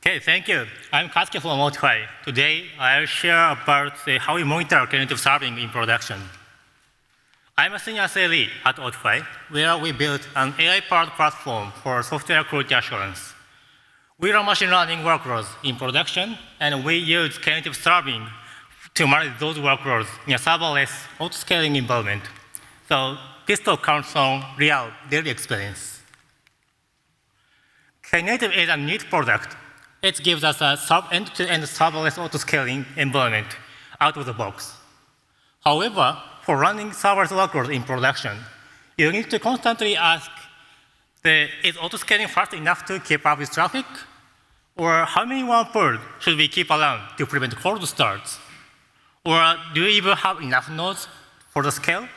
Okay, thank you. I'm Kazuki from Autify. Today, I'll share about how we monitor Knative Serving in production. I'm a senior SLE at Autify, where we built an AI-powered platform for software quality assurance. We run machine learning workloads in production, and we use Knative Serving to manage those workloads in a serverless auto-scaling environment. So this talk counts on real daily experience. Knative is a neat product. It gives us a end-to-end serverless auto-scaling environment out of the box. However, for running serverless workloads in production, you need to constantly ask, is auto-scaling fast enough to keep up with traffic? Or how many workloads should we keep around to prevent cold starts? Or do you even have enough nodes for the scale?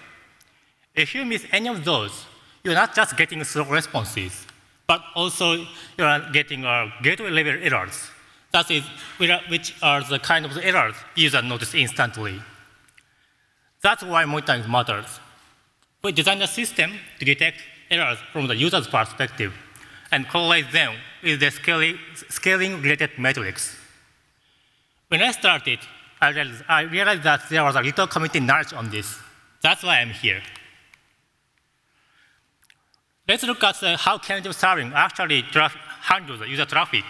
If you miss any of those, you're not just getting slow responses, but also you are getting gateway level errors. That is, which are the kind of errors users notice instantly. That's why monitoring matters. We designed a system to detect errors from the user's perspective and correlate them with the scaling-related metrics. When I started, I realized that there was a little community knowledge on this. That's why I'm here. Let's look at how Knative Serving actually handles the user traffic,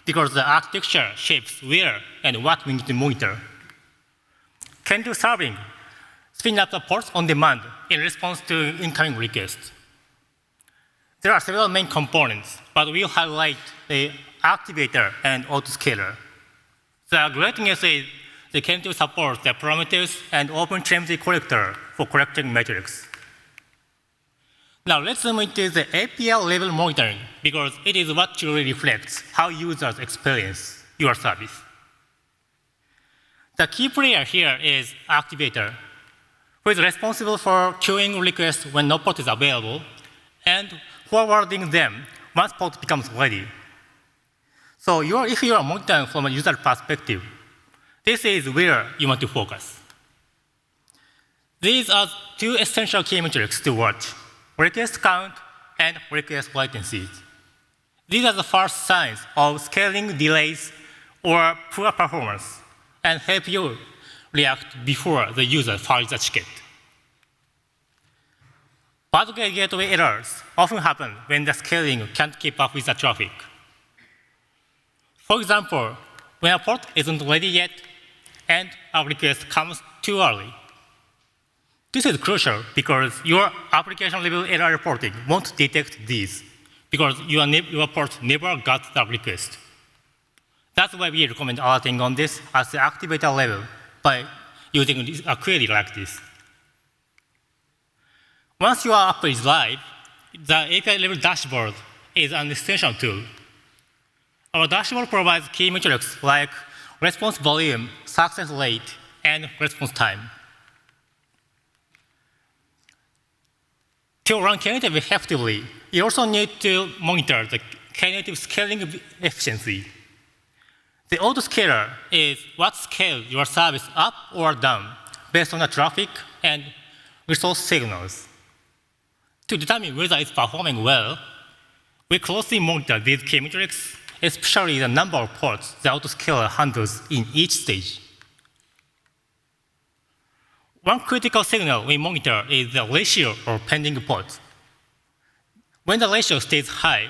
because the architecture shapes where and what we need to monitor. Knative Serving spins up the ports on demand in response to incoming requests. There are several main components, but we'll highlight the Activator and Autoscaler. The great news is the Knative supports the parameters and OpenTelemetry collector for collecting metrics. Now let's zoom into the API level monitoring, because it is what truly reflects how users experience your service. The key player here is Activator, who is responsible for queuing requests when no port is available and forwarding them once port becomes ready. So if you are monitoring from a user perspective, this is where you want to focus. These are two essential key metrics to watch: request count and request latencies. These are the first signs of scaling delays or poor performance and help you react before the user files a ticket. Bad gateway errors often happen when the scaling can't keep up with the traffic. For example, when a port isn't ready yet and a request comes too early. This is crucial because your application level error reporting won't detect these, because your port never got the request. That's why we recommend alerting on this at the Activator level by using a query like this. Once your app is live, the API level dashboard is an essential tool. Our dashboard provides key metrics like response volume, success rate, and response time. To run Knative effectively, you also need to monitor the Knative scaling efficiency. The Autoscaler is what scales your service up or down based on the traffic and resource signals. To determine whether it's performing well, we closely monitor these key metrics, especially the number of ports the Autoscaler handles in each stage. One critical signal we monitor is the ratio of pending ports. When the ratio stays high,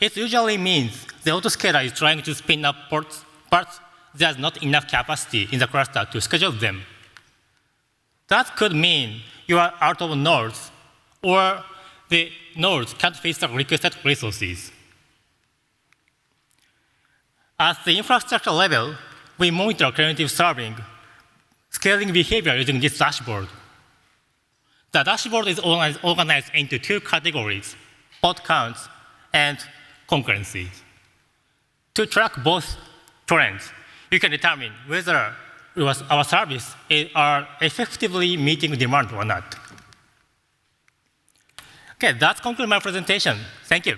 it usually means the Autoscaler is trying to spin up ports, but there's not enough capacity in the cluster to schedule them. That could mean you are out of nodes, or the nodes can't face the requested resources. At the infrastructure level, we monitor Knative Serving scaling behavior using this dashboard. The dashboard is organized into two categories: port counts and concurrency. To track both trends, you can determine whether our services are effectively meeting demand or not. Okay, that concludes my presentation. Thank you.